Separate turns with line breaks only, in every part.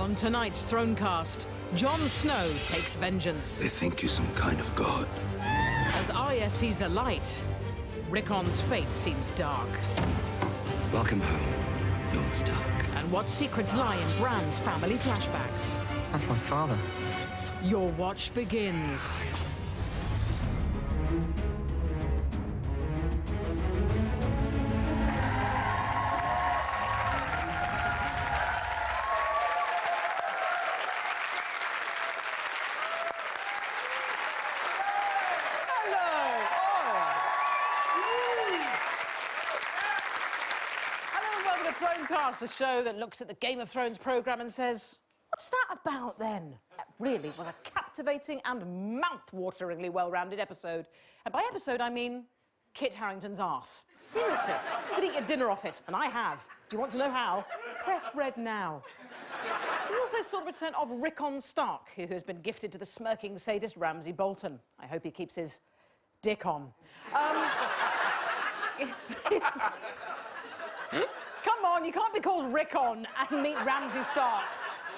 On tonight's Thronecast, Jon Snow takes vengeance.
They think you're some kind of god.
As Arya sees the light, Rickon's fate seems dark.
Welcome home, Lord Stark.
And what secrets lie in Bran's family flashbacks?
That's my father.
Your watch begins. Thronecast, the show that looks at the Game of Thrones programme and says, what's that about then? That really was a captivating and mouth-wateringly well-rounded episode. And by episode, I mean Kit Harington's arse. Seriously, you could eat your dinner off it, and I have. Do you want to know how? Press red now. We also saw the return of Rickon Stark, who has been gifted to the smirking sadist Ramsay Bolton. I hope he keeps his dick on. Come on, you can't be called Rickon and meet Ramsay Stark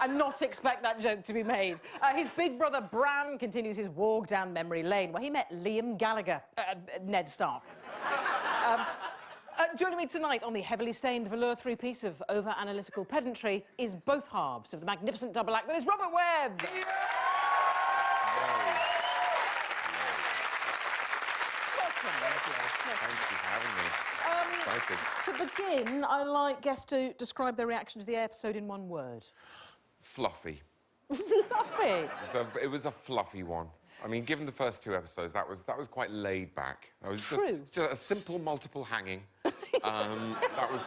and not expect that joke to be made. His big brother Bran continues his walk down memory lane where he met Liam Gallagher, Ned Stark. Joining me tonight on the heavily stained velour three-piece of over-analytical pedantry is both halves of the magnificent double act that is Robert Webb. Yeah! To begin, I like guests to describe their reaction to the episode in one word.
Fluffy.
Fluffy?
It was a fluffy one. I mean, given the first two episodes, that was quite laid back. That was just a simple multiple hanging. That was,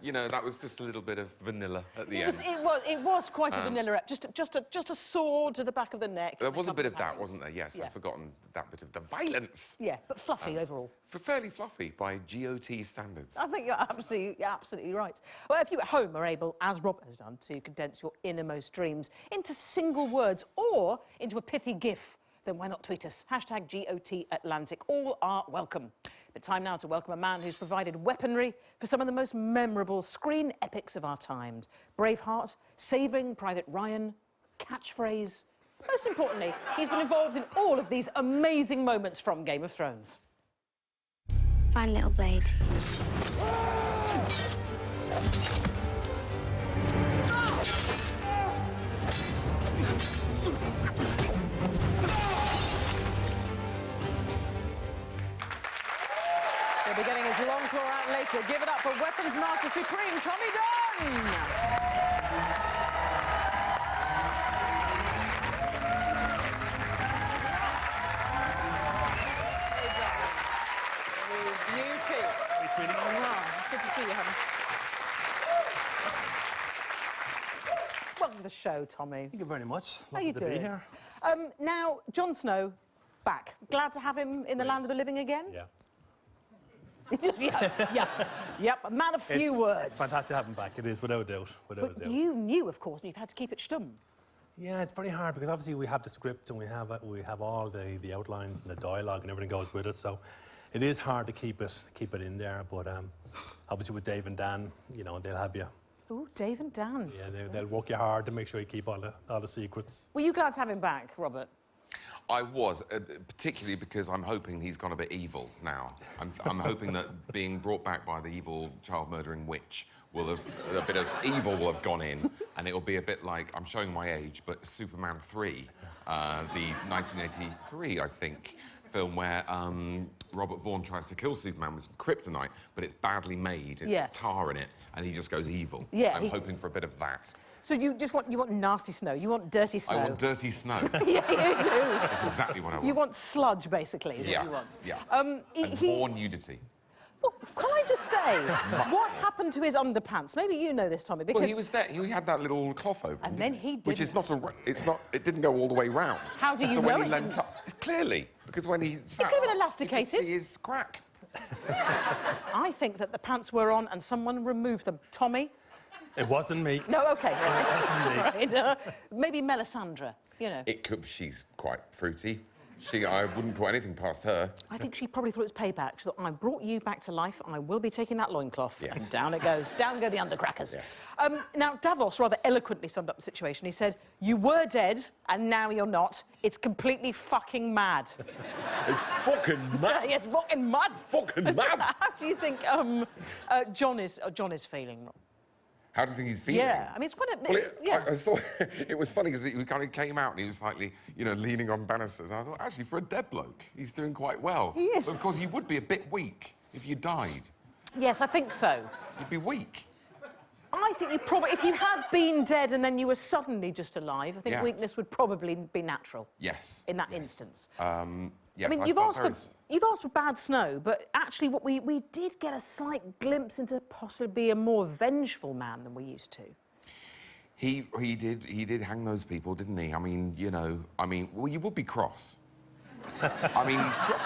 you know, that was just a little bit of vanilla at the end.
It was quite a vanilla, just a sword to the back of the neck.
There was a bit of that, wasn't there? Yes, yeah. I'd forgotten that bit of the violence.
Yeah, but fluffy overall.
Fairly fluffy by GOT standards.
I think you're absolutely right. Well, if you at home are able, as Rob has done, to condense your innermost dreams into single words or into a pithy GIF, then why not tweet us? Hashtag GOT Atlantic. All are welcome. But time now to welcome a man who's provided weaponry for some of the most memorable screen epics of our time. Braveheart, Saving Private Ryan, Catchphrase. Most importantly, he's been involved in all of these amazing moments from Game of Thrones.
Fine little blade.
He'll be getting his long claw out later. Give it up for Weapons Master Supreme, Tommy Dunn! Beauty.
Hey, sweetie.
Oh, good to see you, honey. Welcome to the show, Tommy.
Thank you very much.
How are you doing?
To be here.
Now, Jon Snow, back. Glad to have him in the land of the living again?
Yeah.
Yep, a man of few words.
It's fantastic to have him back. It is, without a doubt.
But you knew, of course, and you've had to keep it stum.
Yeah, it's very hard because obviously we have the script and we have all the outlines and the dialogue and everything goes with it. So it is hard to keep it in there. But obviously with Dave and Dan, you know, they'll have you.
Ooh, Dave and Dan.
Yeah, they'll work you hard to make sure you keep all the secrets.
Were you glad to have him back, Robert?
I was, particularly because I'm hoping he's gone a bit evil now. I'm hoping that being brought back by the evil child-murdering witch a bit of evil will have gone in, and it'll be a bit like, I'm showing my age, but Superman 3, the 1983, I think, film where Robert Vaughn tries to kill Superman with some kryptonite, but it's badly made, it's tar in it, and he just goes evil.
Yeah,
I'm hoping for a bit of that.
So you want nasty snow, you want dirty snow.
I want dirty snow.
Yeah, you do.
That's exactly what I want.
You want sludge, basically, is what you want.
Yeah, and more nudity.
Well, can I just say, what happened to his underpants? Maybe you know this, Tommy, because...
Well, he was there. He had that little cloth over him.
And then he didn't.
Which is not it didn't go all the way round.
How do you
so
know
when
it
he leant
didn't?
up... Clearly, because when he sat
It could have been
up,
elasticated.
You could see his crack.
I think that the pants were on and someone removed them. Tommy?
It wasn't me.
No, OK.
It wasn't me.
Right, maybe Melisandre, you know.
She's quite fruity. I wouldn't put anything past her.
I think she probably thought it was payback. She thought, I brought you back to life, I will be taking that loincloth.
Yes.
And down it goes. Down go the undercrackers.
Yes.
Now, Davos rather eloquently summed up the situation. He said, you were dead, and now you're not. It's completely fucking mad.
It's fucking mad.
It's fucking mad.
Fucking mad.
How do you think John is feeling?
How do you think he's feeling?
Yeah, I mean, it's quite a...
Well,
yeah.
I saw... It was funny because he kind of came out and he was slightly, leaning on banisters. And I thought, actually, for a dead bloke, he's doing quite well.
He is.
But of course, you would be a bit weak if you died.
Yes, I think so.
You'd be weak.
I think you probably... If you had been dead and then you were suddenly just alive, I think
Yeah.
weakness would probably be natural.
Yes.
In that instance.
Yes,
I mean, you've asked for bad snow, but actually what we did get a slight glimpse into possibly a more vengeful man than we used to.
He did hang those people, didn't he? I mean, well, you would be cross. I mean,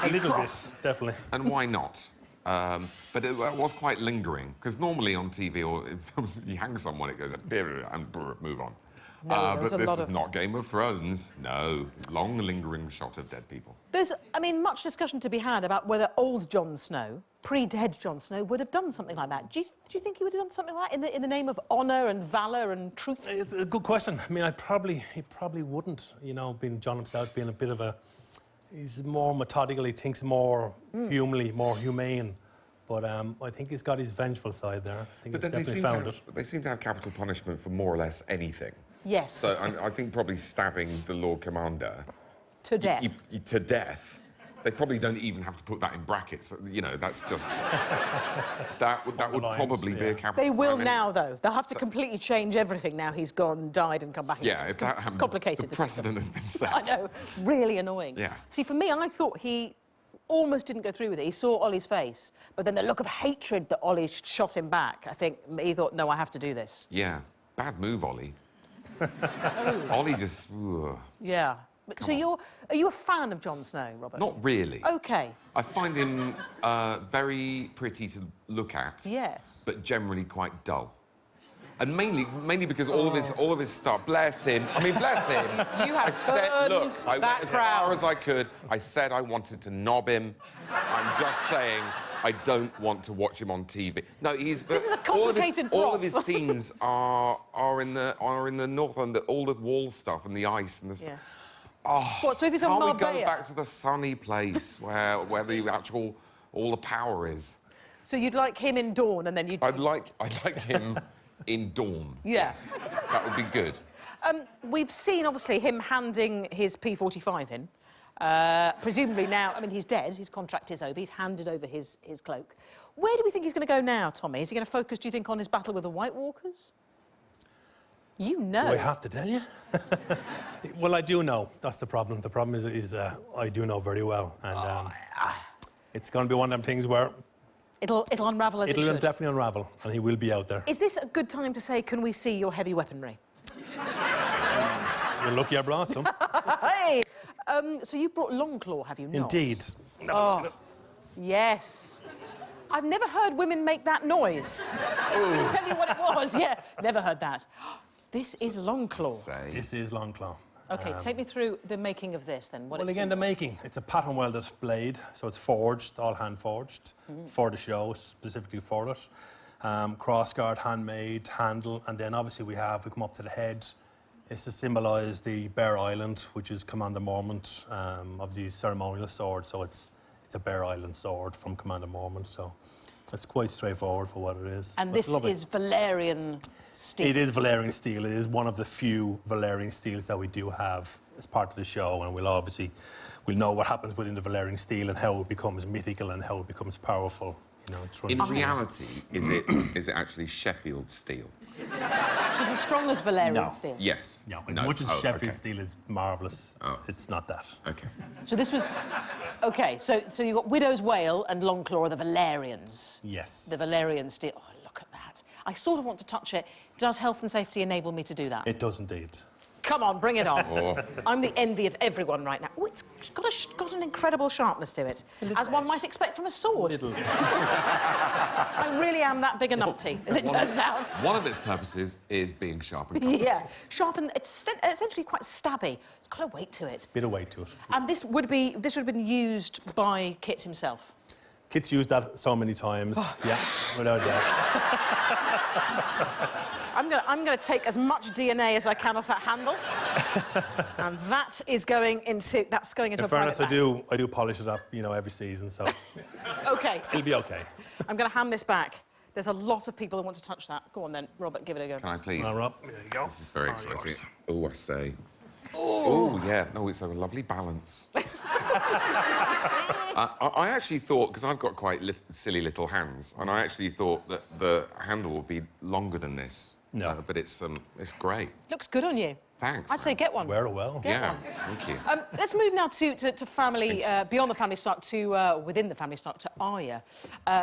he's
a little
cross.
bit, definitely.
And why not? But it was quite lingering, because normally on TV or in films, you hang someone, it goes, and move on.
No,
but this was not Game of Thrones. No, long, lingering shot of dead people.
There's, I mean, much discussion to be had about whether old Jon Snow, pre-dead Jon Snow, would have done something like that. Do you think he would have done something like that in the name of honour and valour and truth?
It's a good question. I mean, he probably wouldn't, being John himself, being a bit of a... He's more methodical, he thinks more humanly, more humane. But I think he's got his vengeful side there. I think
But
he's
then
definitely
they seem to have capital punishment for more or less anything.
Yes.
So I think probably stabbing the Lord Commander...
To death.
To death. They probably don't even have to put that in brackets. That's just... that would probably be a capital...
They will
crime
now, though. They'll have to completely change everything now he's gone, died and come back.
Yeah,
it's
if that happens...
It's complicated.
The precedent has been set.
I know. Really annoying.
Yeah.
See, for me, I thought he almost didn't go through with it. He saw Ollie's face, but then the look of hatred that Ollie shot him back, I think he thought, no, I have to do this.
Yeah. Bad move, Ollie. Ollie just... Ugh.
Yeah. So are you a fan of Jon Snow, Robert?
Not really.
OK.
I find him very pretty to look at.
Yes.
But generally quite dull. And mainly because all of his stuff, bless him. I mean, bless him.
You have turned
look, I went
that
as
crowd.
far as I could. I said I wanted to knob him. I'm just saying I don't want to watch him on TV. No, he's...
This is a complicated
all of
broth.
his scenes are in the north and all the wall stuff and the ice and the stuff.
Yeah.
Oh,
What, so if he's on
can't we
Marbella?
go back to the sunny place where all the power is?
So you'd like him in Dawn and then you'd...
I'd like him in Dawn.
Yes.
That would be good.
We've seen, obviously, him handing his P45 in. Presumably now, I mean, he's dead, his contract is over, he's handed over his cloak. Where do we think he's going to go now, Tommy? Is he going to focus, do you think, on his battle with the White Walkers? You know.
Do I have to tell you? Well, I do know. That's the problem. The problem is I do know very well. And it's going to be one of them things where...
It'll unravel as it should.
It'll definitely unravel, and he will be out there.
Is this a good time to say, can we see your heavy weaponry?
You're lucky I brought some.
Hey! So you brought Longclaw, have you not?
Indeed.
Oh, yes. I've never heard women make that noise. I couldn't tell you what it was. Yeah, never heard that. This is Longclaw.
This is Longclaw.
OK, take me through the making of this, then.
Well, again, the making. It's a pattern-welded blade, so it's forged, all hand-forged, for the show, specifically for it. Crossguard, handmade, handle, and then obviously we come up to the head. It's to symbolise the Bear Island, which is Commander Mormont, obviously ceremonial sword, so it's a Bear Island sword from Commander Mormont, so it's quite straightforward for what it is.
And this is Valerian steel.
It is Valerian steel. It is one of the few Valerian steels that we do have as part of the show, and we'll know what happens within the Valerian steel and how it becomes mythical and how it becomes powerful.
In reality, is it actually Sheffield steel?
Which is as strong as Valerian steel.
Yes.
Yeah, as much as Sheffield steel is marvellous, it's not that.
OK.
So this was... OK, so you've got Widow's Wail and Longclaw are the Valerians.
Yes.
The Valerian steel. Oh, look at that. I sort of want to touch it. Does health and safety enable me to do that?
It does indeed.
Come on, bring it on.
Oh.
I'm the envy of everyone right now. Oh, it's got an incredible sharpness to it, as one might expect from a sword. I really am that big a numpty, as it turns out.
One of its purposes is being sharp and cutting.
Yeah, sharp and essentially quite stabby. It's got a weight to it.
Bit of weight to it.
And this would have been used by Kit himself.
Kit's used that so many times. Yeah, without doubt.
I'm gonna take as much DNA as I can off that handle, and that's going into
In
a private
fairness, I
bag.
do polish it up, you know, every season, so
OK,
it'll be okay.
I'm gonna hand this back. There's a lot of people who want to touch that. Go on then, Robert, give it a go.
Can I please?
All right, there you go.
This is very
All
exciting.
yours.
Oh, I say. Oh, yeah. No, it's a lovely balance. I actually thought, because I've got quite silly little hands, and I actually thought that the handle would be longer than this.
No.
But it's great.
Looks good on you.
Thanks.
I'd say
man.
get one.
Wear it well.
Get
Yeah,
one.
thank you.
Let's move now to family, beyond the family stock, to within the family stock, to Arya.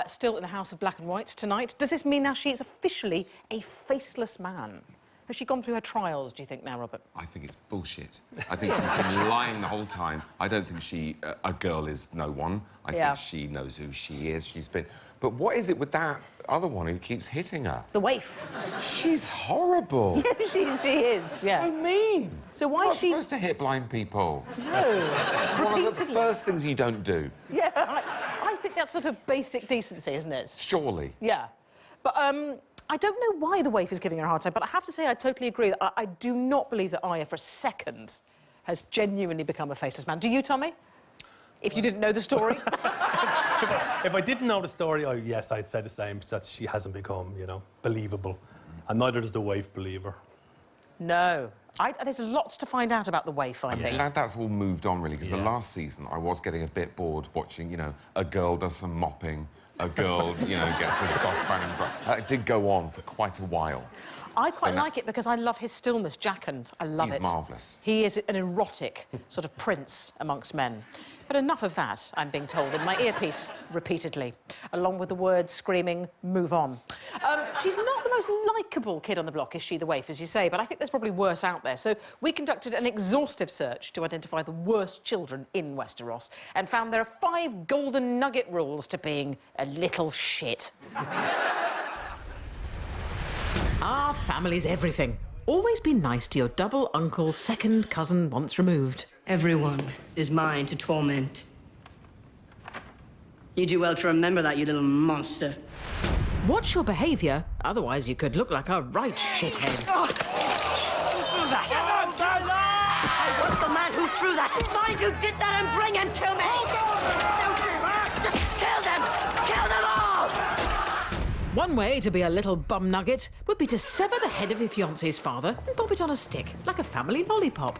Still in the House of Black and White tonight. Does this mean now she is officially a faceless man? Has she gone through her trials, do you think, now, Robert?
I think it's bullshit. I think she's been lying the whole time. I don't think a girl is no one. I think she knows who she is. She's been... But what is it with that other one who keeps hitting her?
The waif.
She's horrible.
she is, yeah.
So mean.
So why
You're
is she...
supposed to hit blind people.
No.
It's one of the first things you don't do.
Yeah, I think that's sort of basic decency, isn't it?
Surely.
Yeah. But, I don't know why the waif is giving her a hard time, but I have to say I totally agree that I do not believe that Arya for a second has genuinely become a faceless man. Do you, Tommy? If you didn't know the story?
If I didn't know the story, yes, I'd say the same, that she hasn't become, you know, believable. And neither does the waif believer.
No. There's lots to find out about the waif, I
I'm
think.
glad that's all moved on, really, because the
Yeah.
last season I was getting a bit bored watching, you know, a girl does some mopping, a girl, you know, gets a dustpan and it did go on for quite a while.
I quite like it because I love his stillness, Jackhand. I love it.
He's marvellous.
He is an erotic sort of prince amongst men. But enough of that, I'm being told in my earpiece repeatedly, along with the words screaming, move on. She's not the most likeable kid on the block, is she, the waif, as you say, but I think there's probably worse out there. So we conducted an exhaustive search to identify the worst children in Westeros and found there are 5 golden nugget rules to being a little shit. Our family's everything. Always be nice to your double uncle, second cousin once removed.
Everyone is mine to torment. You do well to remember that, you little monster.
Watch your behaviour, otherwise you could look like a right shithead.
I want the man who threw that. Find who did that and bring him to me. Just kill them. Kill them all.
One way to be a little bum nugget would be to sever the head of your fiancé's father and pop it on a stick, like a family lollipop.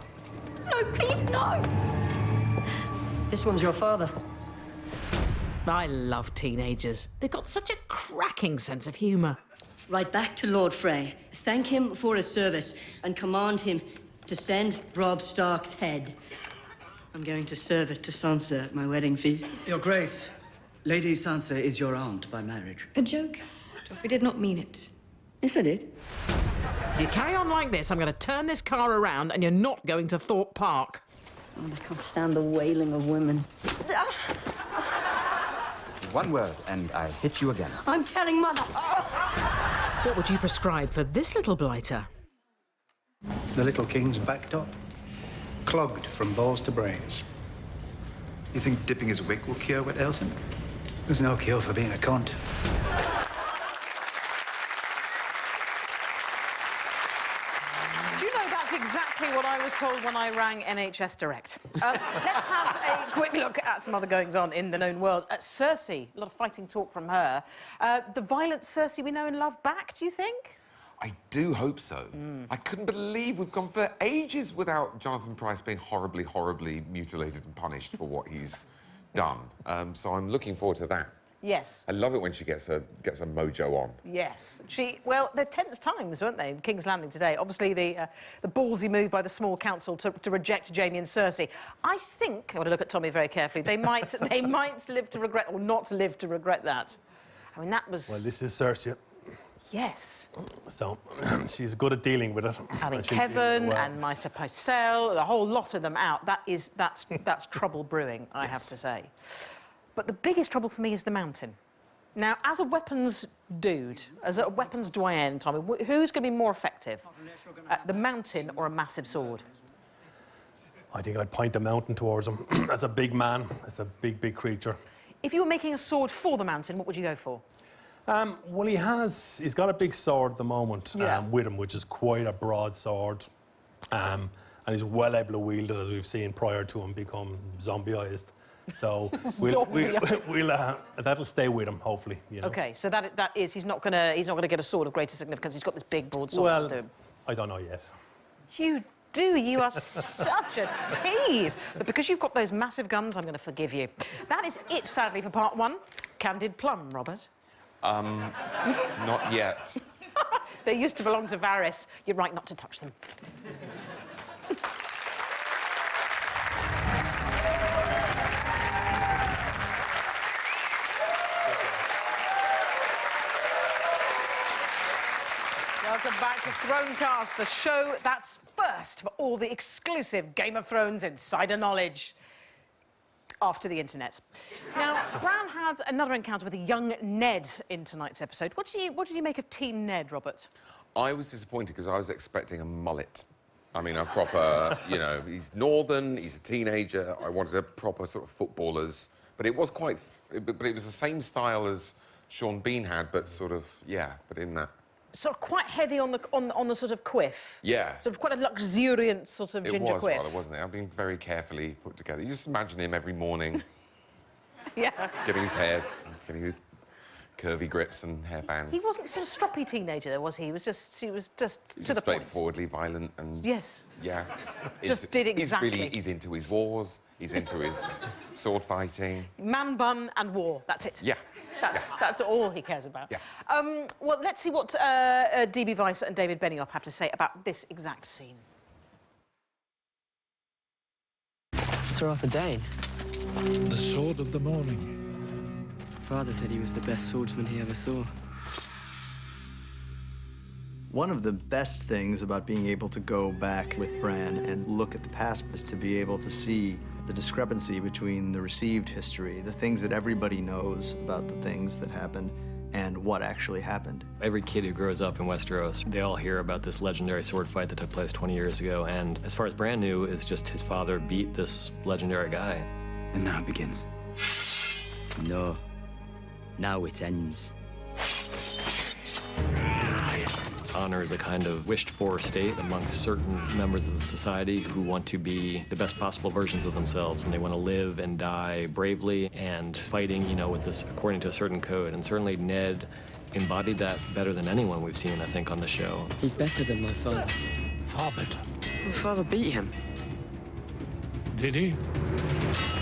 No, please, no. This one's your father.
I love teenagers. They've got such a cracking sense of humour.
Write back to Lord Frey. Thank him for his service and command him to send Robb Stark's head. I'm going to serve it to Sansa at my wedding feast.
Your Grace, Lady Sansa is your aunt by marriage.
A joke? Joffrey did not mean it.
Yes, I did.
If you carry on like this, I'm going to turn this car around and you're not going to Thorpe Park.
Oh, I can't stand the wailing of women.
One word, and I hit you again.
I'm telling Mother.
What would you prescribe for this little blighter?
The little king's back top, clogged from balls to brains.
You think dipping his wick will cure what ails him?
There's no cure for being a cunt.
Do you know that's exactly what I was told when I rang NHS Direct? Let's have a quick look at some other goings-on in the known world. Cersei, a lot of fighting talk from her. The violent Cersei we know and love back, do you think?
I do hope so. I couldn't believe we've gone for ages without Jonathan Pryce being horribly, horribly mutilated and punished for what he's done. So I'm looking forward to that.
Yes.
I love it when she gets a mojo on.
Yes. Well, they're tense times, weren't they, in King's Landing today? Obviously, the ballsy move by the small council to reject Jaime and Cersei. I think, I want to look at Tommy very carefully, they might live to regret, or not live to regret that. I mean, that was...
Well, this is Cersei.
Yes.
So she's good at dealing with it.
I mean,
And she'll deal with it
Kevin
well.
and Meister Pycelle, the whole lot of them out. That's trouble brewing, I have to say. But the biggest trouble for me is the mountain. Now, as a weapons dude, as a weapons doyen, Tommy, who's going to be more effective? The mountain or a massive sword?
I think I'd point the mountain towards him. As a big man, as a big, big creature.
If you were making a sword for the mountain, what would you go for?
Well, he's got a big sword at the moment with him, which is quite a broad sword. And he's well able to wield it, as we've seen prior to him become zombieized. So that'll stay with him, hopefully. You know?
OK, so that is, he's not gonna get a sword of greater significance. He's got this big, broad sword.
Well, I don't know yet.
You do. You are such a tease. But because you've got those massive guns, I'm going to forgive you. That is it, sadly, for part one. Candied plum, Robert.
Not yet.
They used to belong to Varys. You're right not to touch them. Welcome back to Thronecast, the show that's first for all the exclusive Game of Thrones insider knowledge. After the internet. Now, Bran had another encounter with a young Ned in tonight's episode. What did you make of teen Ned, Robert?
I was disappointed because I was expecting a mullet. I mean, a proper, you know, he's northern, he's a teenager. I wanted a proper sort of footballers. But it was quite, but it was the same style as Sean Bean had, but sort of, yeah, but in that.
Sort of quite heavy on the sort of quiff.
Yeah.
Sort of quite a luxuriant sort of ginger quiff.
It was rather, wasn't it? I've been very carefully put together. You just imagine him every morning.
Yeah.
Getting his hairs, getting his curvy grips and hairbands.
He wasn't sort of stroppy teenager, though, was he? He was just to the point.
Straightforwardly violent and...
Yes.
Yeah.
Just did exactly.
He's into his wars, he's into his sword fighting.
Man bun and war, that's it.
Yeah.
That's all he cares about.
Yeah.
Well, let's see what D.B. Weiss and David Benioff have to say about this exact scene.
Sir Arthur Dane.
The sword of the morning.
Father said he was the best swordsman he ever saw.
One of the best things about being able to go back with Bran and look at the past is to be able to see the discrepancy between the received history, the things that everybody knows about the things that happened, and what actually happened.
Every kid who grows up in Westeros, they all hear about this legendary sword fight that took place 20 years ago, and as far as Bran knew, is just his father beat this legendary guy.
And now it begins.
No. Now it ends.
Honor is a kind of wished-for state amongst certain members of the society who want to be the best possible versions of themselves, and they want to live and die bravely and fighting, you know, with this according to a certain code. And certainly Ned embodied that better than anyone we've seen, I think, on the show.
He's better than my father.
Far better.
My father beat him.
Did he?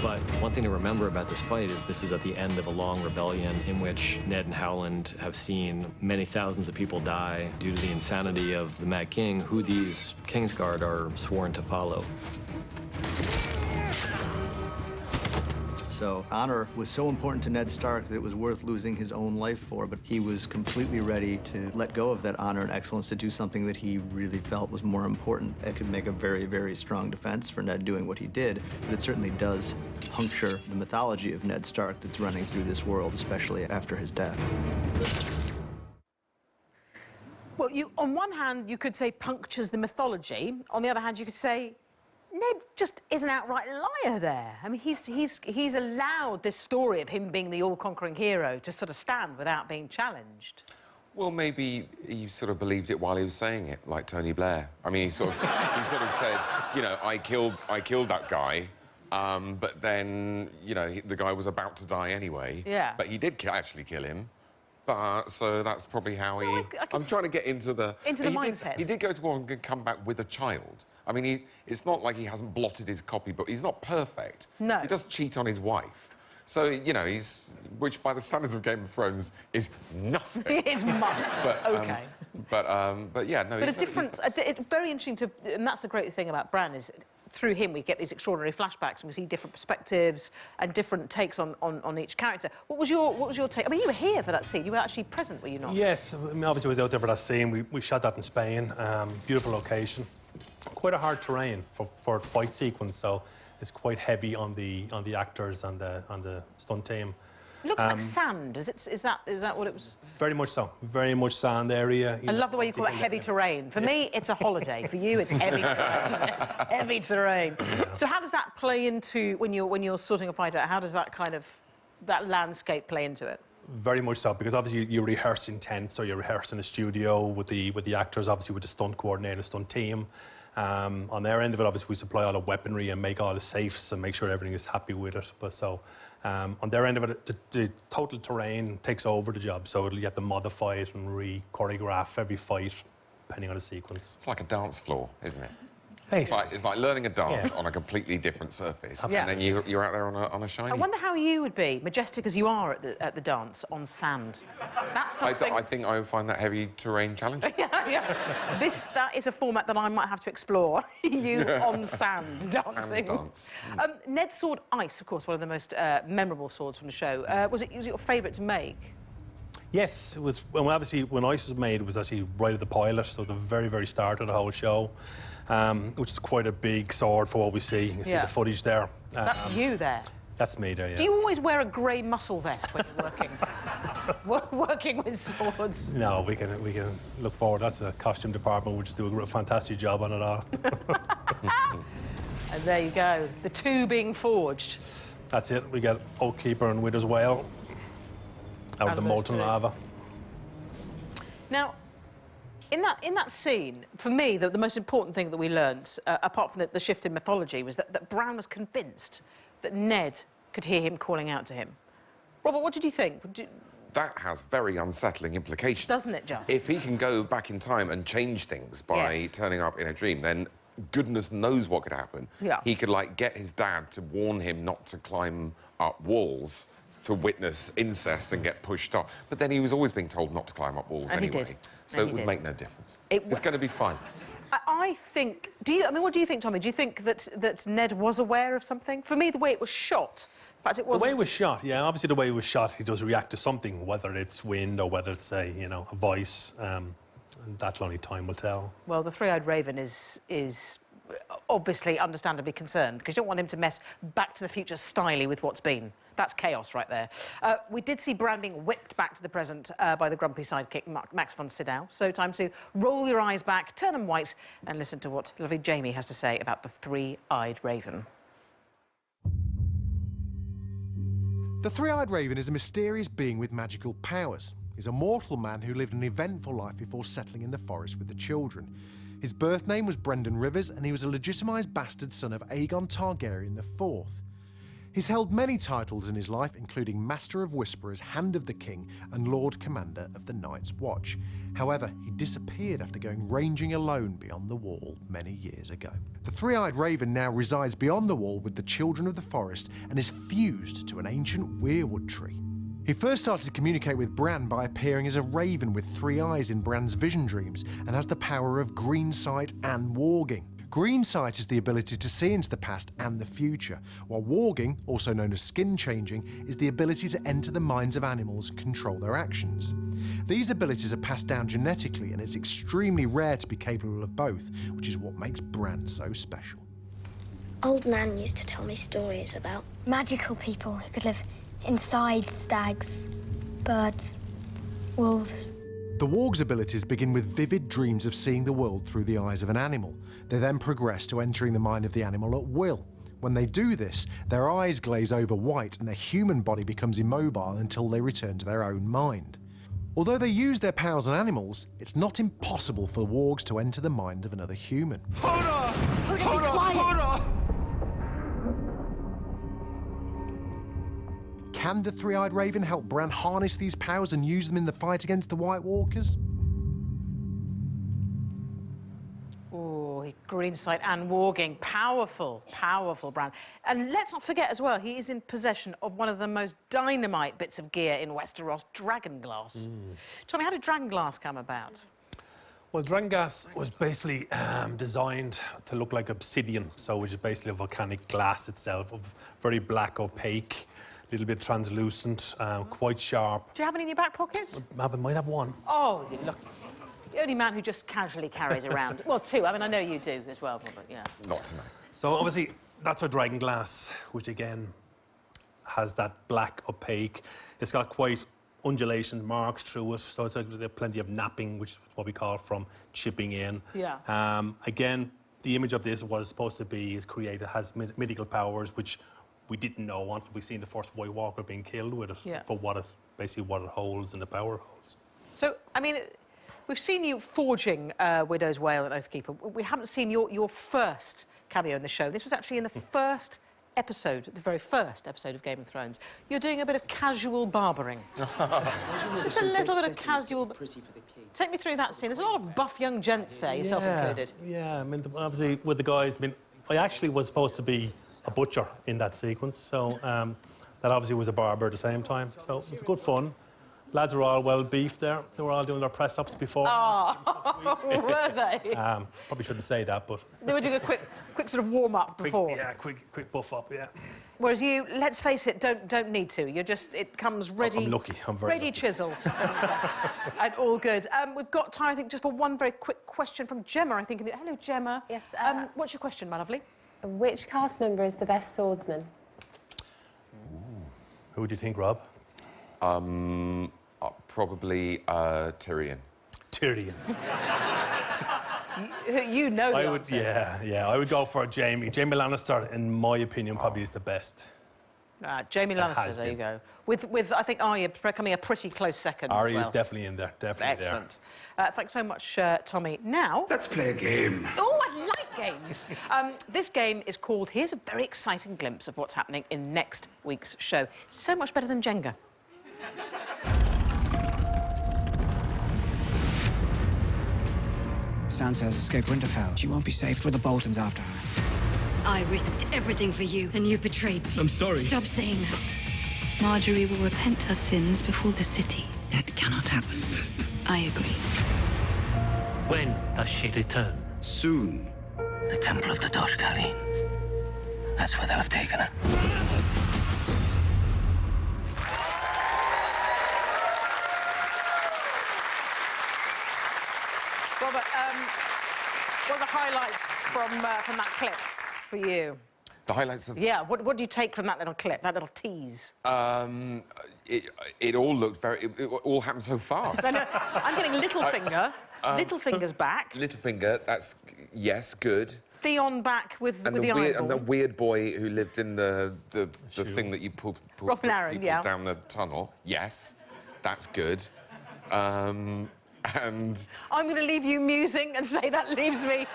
But one thing to remember about this fight is this is at the end of a long rebellion in which Ned and Howland have seen many thousands of people die due to the insanity of the Mad King, who these Kingsguard are sworn to follow.
So honor was so important to Ned Stark that it was worth losing his own life for, but he was completely ready to let go of that honor and excellence to do something that he really felt was more important. It could make a very, very strong defense for Ned doing what he did, but it certainly does puncture the mythology of Ned Stark that's running through this world, especially after his death.
Well, on one hand, you could say punctures the mythology. On the other hand, you could say Ned just is an outright liar there. I mean, he's allowed this story of him being the all-conquering hero to sort of stand without being challenged.
Well, maybe he sort of believed it while he was saying it, like Tony Blair. I mean, he sort of said, you know, I killed that guy, but then, you know, the guy was about to die anyway.
Yeah.
But he did actually kill him. But so that's probably how he. I'm trying to get into the
mindset.
He did go to war and come back with a child. I mean, it's not like he hasn't blotted his copybook. He's not perfect.
No.
He does cheat on his wife. So, you know, which by the standards of Game of Thrones is nothing.
It is much. OK.
But yeah, no.
But it's very interesting and that's the great thing about Bran is through him we get these extraordinary flashbacks and we see different perspectives and different takes on each character. What was your take? I mean, you were here for that scene. You were actually present, were you not?
Yes, I mean, obviously we was out there for that scene. We shot that in Spain. Beautiful location. Quite a hard terrain for a fight sequence, so it's quite heavy on the actors and the stunt team.
It looks like sand. Is that what it was?
Very much so. Very much sand area.
I love the way you call it heavy terrain. For me, it's a holiday. For you, it's heavy terrain. Heavy terrain. Yeah. So how does that play into when you're sorting a fight out? How does that landscape play into it?
Very much so, because obviously you rehearse in tents or you rehearse in a studio with the actors, obviously with the stunt coordinator, stunt team. On their end of it, obviously we supply all the weaponry and make all the safes and make sure everything is happy with it. But so on their end of it, the total terrain takes over the job, so you have to modify it and re-choreograph every fight depending on the sequence.
It's like a dance floor, isn't it?
Hey,
it's like learning a dance on a completely different surface, and then you're out there on a shiny.
I wonder how you would be, majestic as you are at the dance, on sand. That's something.
I think I would find that heavy terrain challenging.
That is a format that I might have to explore. You on sand dancing.
Sand dance.
Ned's sword, Ice, of course, one of the most memorable swords from the show. Was it your favourite to make?
Yes, it was. Well, obviously, when Ice was made, it was actually right at the pilot, so the very, very start of the whole show. Which is quite a big sword for what we see. You can see the footage there.
That's you there.
That's me there, yeah.
Do you always wear a grey muscle vest when you're working with swords?
No, we can look forward. That's a costume department which do a fantastic job on it all.
And there you go, the two being forged.
That's it. We get Oathkeeper and Widow's Wail out of the molten lava.
Now, in that scene, for me, the most important thing that we learnt, apart from the shift in mythology, was that Bran was convinced that Ned could hear him calling out to him. Robert, what did you think?
That has very unsettling implications.
Doesn't it, just?
If he can go back in time and change things by turning up in a dream, then goodness knows what could happen.
Yeah.
He could, like, get his dad to warn him not to climb up walls to witness incest and get pushed off. But then he was always being told not to climb up walls anyway.
He did.
So it would make no difference. It's going to be fine.
I think... what do you think, Tommy? Do you think that Ned was aware of something? For me, the way it was shot... In fact, it wasn't...
The way it was shot, yeah. Obviously, the way it was shot, he does react to something, whether it's wind or whether it's, a voice. And that only time will tell.
Well, the three-eyed raven is obviously understandably concerned, because you don't want him to mess Back to the Future styly with what's been. That's chaos right there. We did see Bran being whipped back to the present by the grumpy sidekick, Max von Sydow. So time to roll your eyes back, turn them white, and listen to what lovely Jamie has to say about the three-eyed raven.
The three-eyed raven is a mysterious being with magical powers. He's a mortal man who lived an eventful life before settling in the forest with the children. His birth name was Brendan Rivers, and he was a legitimised bastard son of Aegon Targaryen IV. He's held many titles in his life, including Master of Whisperers, Hand of the King, and Lord Commander of the Night's Watch. However, he disappeared after going ranging alone beyond the wall many years ago. The three-eyed raven now resides beyond the wall with the children of the forest and is fused to an ancient weirwood tree. He first started to communicate with Bran by appearing as a raven with three eyes in Bran's vision dreams and has the power of green sight and warging. Green sight is the ability to see into the past and the future, while warging, also known as skin changing, is the ability to enter the minds of animals and control their actions. These abilities are passed down genetically, and it's extremely rare to be capable of both, which is what makes Bran so special.
Old Nan used to tell me stories about magical people who could live inside stags, birds, wolves.
The warg's abilities begin with vivid dreams of seeing the world through the eyes of an animal. They then progress to entering the mind of the animal at will. When they do this, their eyes glaze over white and their human body becomes immobile until they return to their own mind. Although they use their powers on animals, it's not impossible for wargs to enter the mind of another human. Can the three-eyed raven help Bran harness these powers and use them in the fight against the White Walkers?
Oh, green sight and warging. Powerful, powerful Bran. And let's not forget as well, he is in possession of one of the most dynamite bits of gear in Westeros, dragonglass. Tommy, how did dragonglass come about?
Well, Thronecast was basically designed to look like obsidian, so which is basically a volcanic glass itself, very black, opaque, a little bit translucent, quite sharp.
Do you have any in your back pockets?
I might have one.
Oh, you look. The only man who just casually carries around. Well, two. I mean, I know you do as well, but yeah.
Not tonight.
So obviously, that's our dragon glass, which again has that black, opaque. It's got quite undulation marks through it, so it's plenty of napping, which is what we call from chipping in.
Yeah.
Again, the image of this was supposed to be created, has mythical powers, which we didn't know until we seen the first White Walker being killed with it,
Yeah.
for basically what it holds and the power it holds.
So, I mean, we've seen you forging Widow's Wail and Oathkeeper. We haven't seen your first cameo in the show. This was actually in the first episode, the very first episode of Game of Thrones. You're doing a bit of casual barbering. Just a little bit of casual... Take me through that scene. There's a lot of buff young gents there, yourself included.
Yeah, I mean, obviously, with the guys, I mean, I actually was supposed to be a butcher in that sequence, so that obviously was a barber at the same time, so it was good fun. Lads were all well beefed there. They were all doing their press-ups before.
Oh, were they?
Probably shouldn't say that, but...
They were doing a quick sort of warm-up before.
Yeah, quick buff-up, yeah.
Whereas you, let's face it, don't need to. You're just, it comes ready...
I'm lucky, I'm very
ready
lucky.
chiselled. And all good. We've got time, I think, just for one very quick question from Gemma, I think. Hello, Gemma.
Yes.
What's your question, my lovely?
Which cast member is the best swordsman?
Who do you think, Rob?
Probably Tyrion.
Tyrion.
You know the
I would,
answer.
yeah. I would go for Jamie. Jamie Lannister, in my opinion, probably is the best.
Jamie
That
Lannister,
has
there you
been.
go. With I think Arya becoming a pretty close second
Arya
as
is
well.
definitely in there, definitely
Excellent. Thanks so much, Tommy. Now...
Let's play a game.
Oh, I like games. This game is called Here's a Very Exciting Glimpse of What's Happening in Next Week's Show. So much better than Jenga.
Sansa has escaped Winterfell. She won't be safe with the Boltons after her.
I risked everything for you, and you betrayed me.
I'm sorry.
Stop saying that.
Marjorie will repent her sins before the city.
That cannot happen.
I agree.
When does she return?
Soon.
The Temple of the Dosh Khalin. That's where they'll have taken her.
Robert, what are the highlights from that clip for you?
The highlights of...
Yeah, what do you take from that little clip, that little tease?
It all looked very... It all happened so fast.
I know, I'm getting Littlefinger. Littlefinger's back.
Littlefinger, that's... Yes, good.
Theon back with the
weird,
eyeball.
and the weird boy who lived in the thing that you push
Robin Aaron,
people
yeah.
down the tunnel. Yes, that's good. And...
I'm going to leave you musing and say that leaves me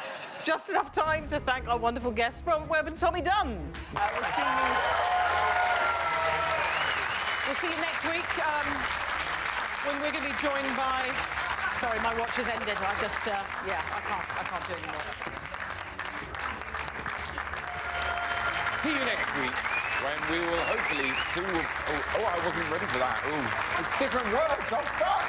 just enough time to thank our wonderful guests, Robert Webb and Tommy Dunn. We'll see you next week when we're going to be joined by... Sorry, my watch has ended. I just, yeah, I can't do it anymore.
See you next week when we will hopefully soon... Oh, I wasn't ready for that. Oh, it's different words. Oh, fuck!